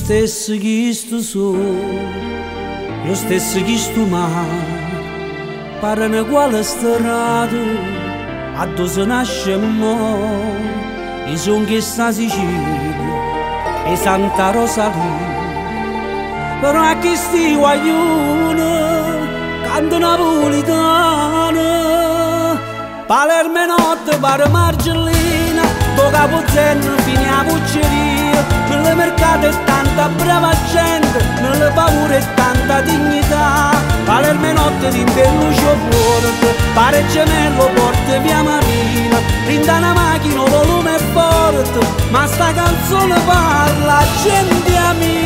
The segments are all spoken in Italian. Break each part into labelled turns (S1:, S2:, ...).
S1: stesso che sto sole, lo stesso che sto mare, parlano quale strada, a dove si nasce mo', i son che sta Sicilia e Santa Rosalia. Però a chi sti guaglione, canto napolitana, Palermo e notte pare Margellina, do Capozzeno fino a Pucceria, nelle mercate è tanta brava gente, nelle paure è tanta dignità. Palermo e notte rindellucio forte, pare gemello porte via Marina, rinda una macchina volume forte, ma sta canzone parla gente mia.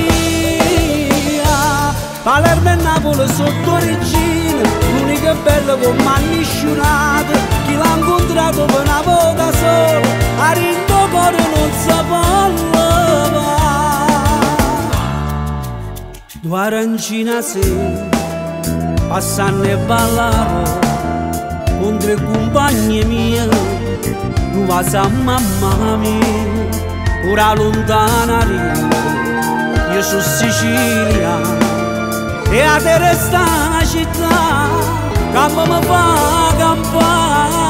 S1: Palermo e Napoli sotto regina, l'unica bella con mani sciunate, chi l'ha incontrato per una volta sola, a rinto cuore non si può levare. Due arancine sera, passano e ballano, con tre compagni miei, non va sa mamma mia, ora lontana arriva, io sono siciliano. E a te resta una città che mi fa campare.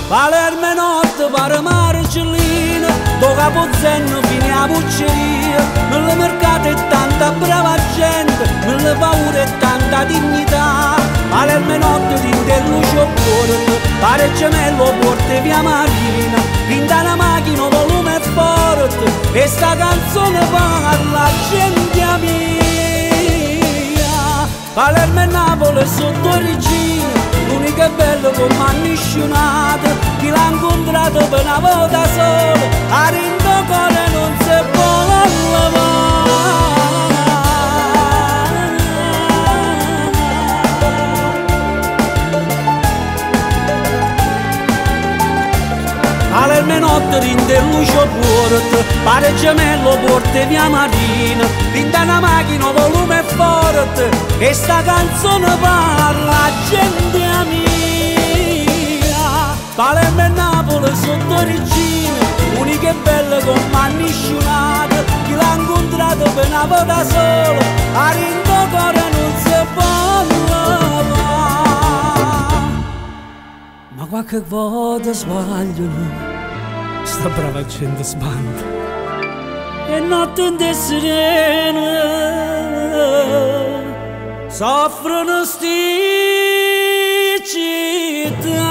S1: Palermo e notte pare Margellina, do Capozzeno fino a Pucceria, nelle mercate è tanta brava gente, nelle paure è tanta dignità. Palermo e notte rindellucio forte, pare gemello porte via Marina, rinda una macchina volume forte, e sta canzone parla gente mia. Palermo e Napoli sotto regina, l'unica bella con mani sciunate, chi l'ha incontrato per una volta sola, a rinto cuore non si può levare. Palermo e notte rindellucio forte, pare gemello porte via Marina, rinda una macchina volume forte, e sta canzone parla gente mia. Palermo e Napoli sotto regina, unica e bella con mani sciunate, chi l'ha incontrato per una volta sola, a rinto cuore non si può levare. Ma qualche volta sbagliano, sta brava gente sbanda, e notte in serena soffrono sti città.